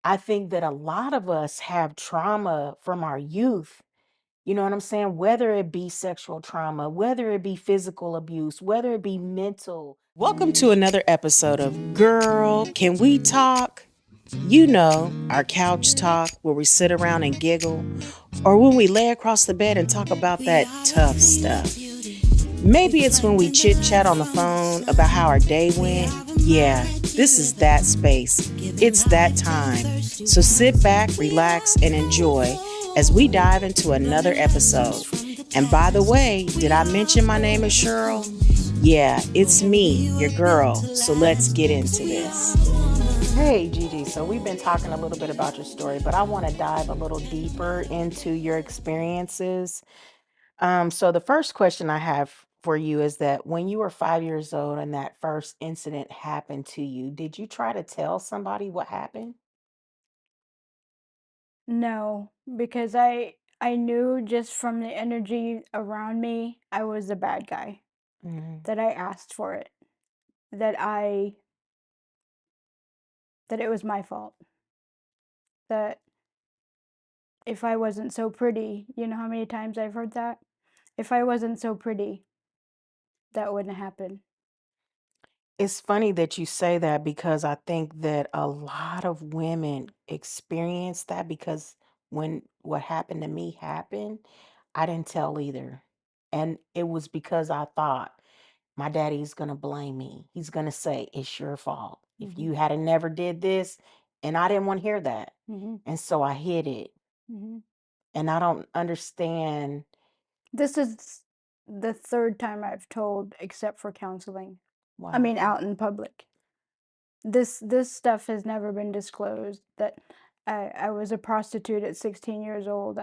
I think that a lot of us have trauma from our youth. You know what I'm saying? Whether it be sexual trauma, whether it be physical abuse, whether it be mental. Welcome to another episode of Girl, Can We Talk? You know, our couch talk where we sit around and giggle, or when we lay across the bed and talk about that tough stuff. Maybe it's when we chit chat on the phone about how our day went. Yeah, this is that space. It's that time. So sit back, relax, and enjoy as we dive into another episode. And by the way, did I mention my name is Cheryl? Yeah, it's me, your girl. So let's get into this. Hey, Gigi. So we've been talking a little bit about your story, but I want to dive a little deeper into your experiences. So the first question I have for you is that when you were 5 years old and that first incident happened to you, did you try to tell somebody what happened? No, because I knew just from the energy around me, I was the bad guy, Mhm. that I asked for it, that I that it was my fault, that if I wasn't so pretty, you know how many times I've heard that? If I wasn't so pretty, that wouldn't happen. It's funny that you say that because I think that a lot of women experience that because when what happened to me happened, I didn't tell either. And it was because I thought my daddy's gonna blame me. He's gonna say it's your fault. If Mhm. you had never did this, and I didn't want to hear that. Mhm. And so I hid it. Mhm. And I don't understand This is the third time I've told except for counseling. I mean why. out in public. This stuff has never been disclosed that I was a prostitute at 16 years old.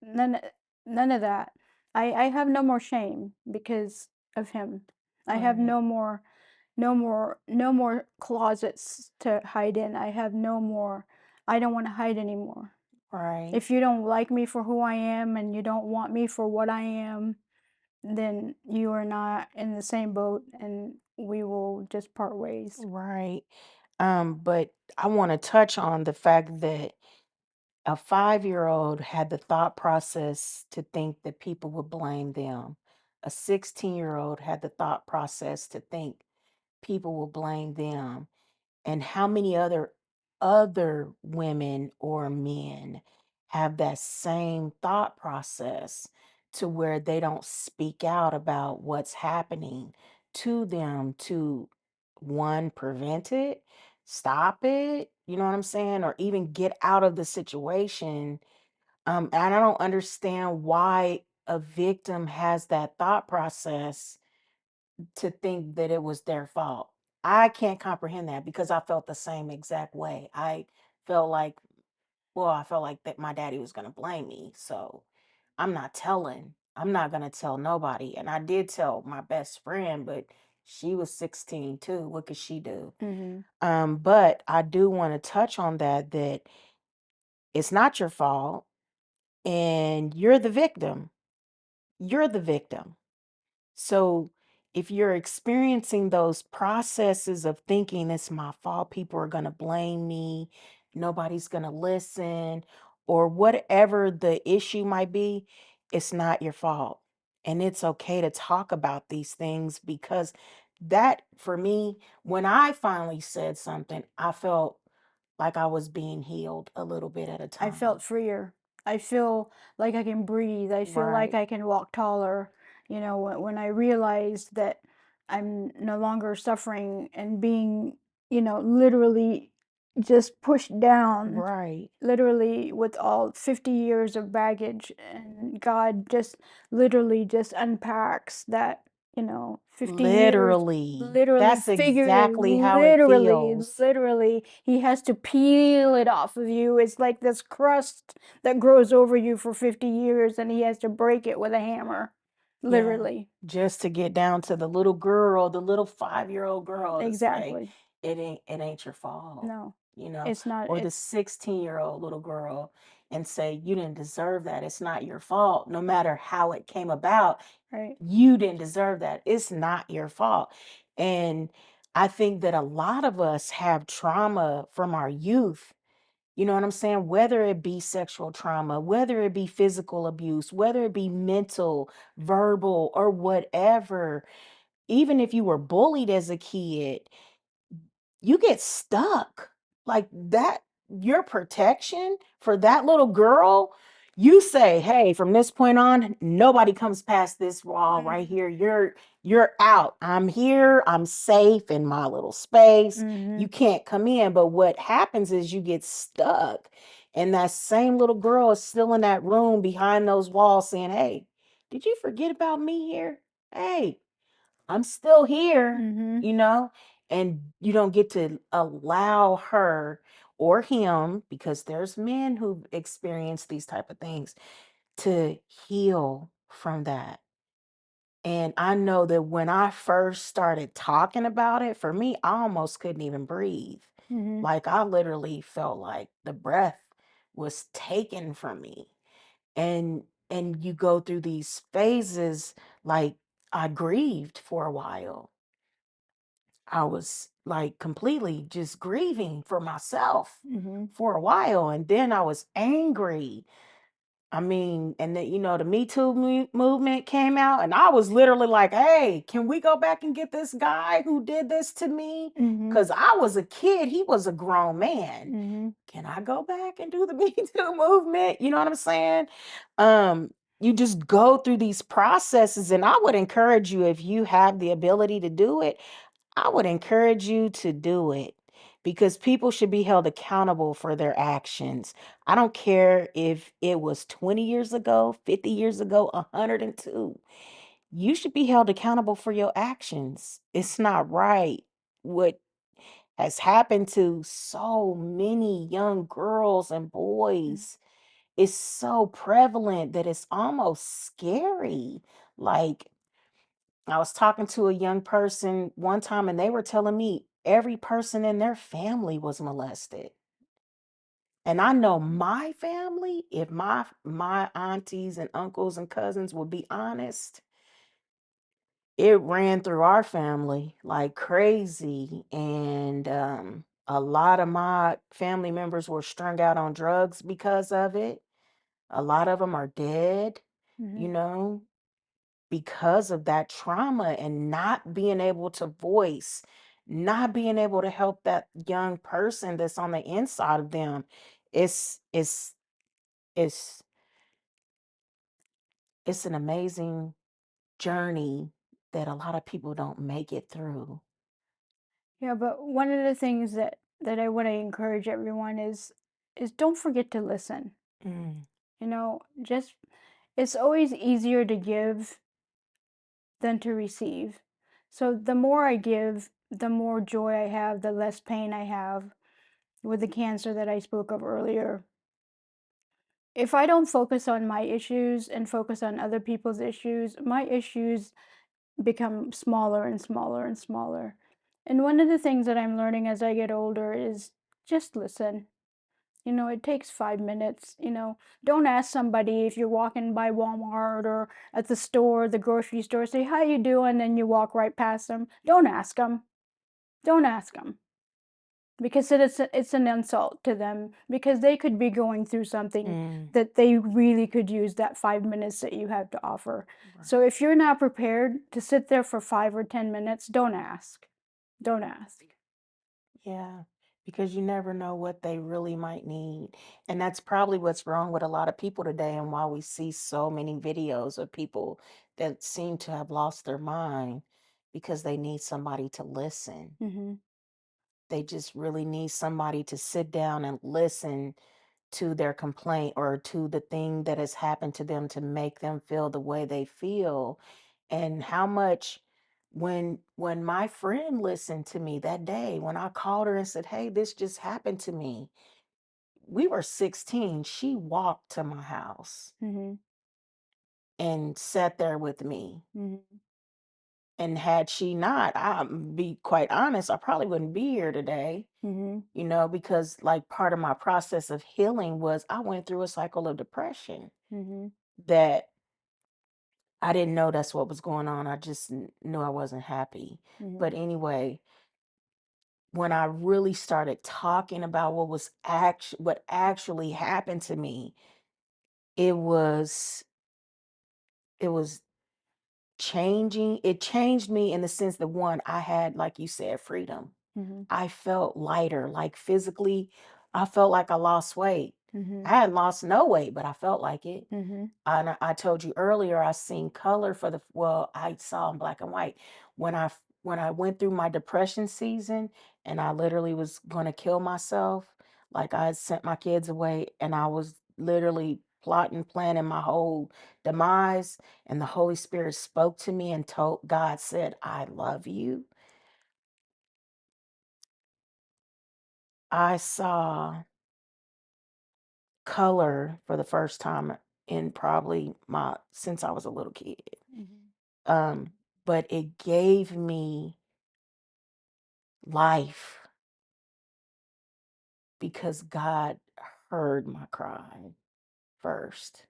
None none of that. I have no more shame because of him. I have Right. no more closets to hide in. I have no more. I don't want to hide anymore. Right. If you don't like me for who I am and you don't want me for what I am, then you are not in the same boat and we will just part ways. Right. But I want to touch on the fact that a 5 year old had the thought process to think that people would blame them. A 16-year-old had the thought process to think people will blame them. And how many other women or men have that same thought process to where they don't speak out about what's happening to them to one prevent it, stop it, you know what I'm saying, or even get out of the situation. And I don't understand why a victim has that thought process to think that it was their fault. I can't comprehend that because I felt the same exact way. Felt like, I felt like that my daddy was going to blame me. So I'm not telling. I'm not going to tell nobody. And I did tell my best friend, but she was 16 too. What could she do? Mhm. But I do want to touch on that it's not your fault and you're the victim. You're the victim. So if you're experiencing those processes of thinking it's my fault, people are going to blame me, nobody's going to listen, or whatever the issue might be, it's not your fault. And it's okay to talk about these things because that, for me, when I finally said something, I felt like I was being healed a little bit at a I felt time. freer. I feel like I can breathe. I feel like Right. I can walk taller. You know, when I realized that I'm no longer suffering and being, literally just pushed down, Right. literally with all 50 years of baggage. And God just literally just unpacks that, 50 years. Literally. Literally, That's exactly how it feels. literally, he has to peel it off of you. It's like this crust that grows over you for 50 years, and he has to break it with a hammer. Yeah. Literally. Just to get down to the little girl, the little 5-year-old girl to say, Exactly. it ain't your fault, No, you know, it's not. or the 16-year-old little girl and say, you didn't deserve that. It's not your fault. No matter how it came about, Right. you didn't deserve that. It's not your fault. And I think that a lot of us have trauma from our youth. You know what I'm saying? Whether it be sexual trauma, whether it be physical abuse, whether it be mental, verbal, or whatever, even if you were bullied as a kid, you get stuck. Like that, your protection for that little girl, you say, "Hey, from this point on, nobody comes past this wall right Mhm. here. You're out. I'm here. I'm safe in my little space. You Mhm. can't come in." But what happens is you get stuck. And that same little girl is still in that room behind those walls saying, "Hey, did you forget about me here? Hey, I'm still here," Mhm. you know, and you don't get to allow her or him, because there's men who experience these type of things, to heal from that. And I know that when I first started talking about it, for me, I almost couldn't even breathe. Mhm. Like I literally felt like the breath was taken from me. And you go through these phases, like I grieved for a while. I was like completely just grieving for myself Mhm. for a while. And then I was angry. I mean, and then, the Me Too movement came out, and I was literally like, "Hey, can we go back and get this guy who did this to me?" Mhm. Because I was a kid, he was a grown man. Mhm. Can I go back and do the Me Too movement? You know what I'm saying? Um, you just go through these processes, and I would encourage you, if you have the ability to do it, I would encourage you to do it, because people should be held accountable for their actions. I don't care if it was 20 years ago, 50 years ago, 102. You should be held accountable for your actions. It's not right what has happened to so many young girls and Mhm. boys. Is so prevalent that it's almost scary. Like, I was talking to a young person one time, and they were telling me every person in their family was molested. And I know my family, if my aunties and uncles and cousins would be honest, it ran through our family like crazy. And a lot of my family members were strung out on drugs because of it. A lot of them are dead, you Mhm. know, because of that trauma and not being able to voice, not being able to help that young person that's on the inside of them. It's it's it's it's an amazing journey that a lot of people don't make it through. Yeah, but one of the things that I want to encourage everyone is don't forget to listen. Mm, Just it's always easier to give than to receive. So the more I give, the more joy I have, the less pain I have with the cancer that I spoke of earlier. If I don't focus on my issues and focus on other people's issues, my issues become smaller and smaller and smaller. And one of the things that I'm learning as I get older is just listen. It takes 5 minutes. Don't ask somebody if you're walking by Walmart or at the store, the grocery store, say, "How you doing?" And you walk right past them. Don't ask them. Don't ask them. Because it's an insult to them because they could be going through something mm, that they really could use that 5 minutes that you have to offer. So right. if you're not prepared to sit there for 5 or 10 minutes, don't ask. Don't ask. Yeah, because you never know what they really might need. And that's probably what's wrong with a lot of people today, and why we see so many videos of people that seem to have lost their mind, because they need somebody to listen. Mhm. They just really need somebody to sit down and listen to their complaint or to the thing that has happened to them, to make them feel the way they feel. And how much, when my friend listened to me that day, when I called her and said, "Hey, this just happened to me." We were 16. She walked to my house Mhm. and sat there with me. Mhm. And had she not, I'll be quite honest, I probably wouldn't be here today. Mhm. Because like part of my process of healing was I went through a cycle of depression Mhm. that I didn't know that's what was going on. I just knew I wasn't happy. But Mhm. anyway, when I really started talking about what actually happened to me, it was it was changing. It changed me in the sense that, one, I had, like you said, freedom. Mhm. I felt lighter, like physically, I felt like I lost weight. I Mhm. hadn't lost no weight, but I felt like it. Mhm. And I told you earlier, I seen color I saw in black and white. When I went through my depression season and I literally was going to kill myself, like I had sent my kids away and I was literally plotting, planning my whole demise, and the Holy Spirit spoke to me and God said, I love you. I saw color for the first time in probably my since I was a little kid. Mhm. Um, but it gave me life because God heard my cry first.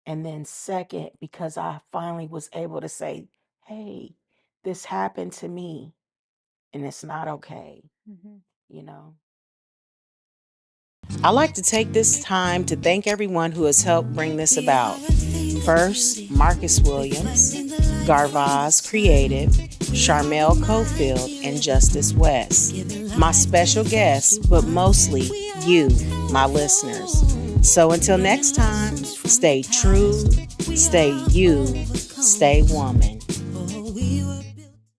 And then second, because I finally was able to say, hey, this happened to me and it's not okay, Mhm. you know. I'd like to take this time to thank everyone who has helped bring this about. First, Marcus Williams, Garvaz Creative, Charmel Cofield, and Justice West. My special guests, but mostly you, my listeners. So until next time, stay true, stay you, stay woman.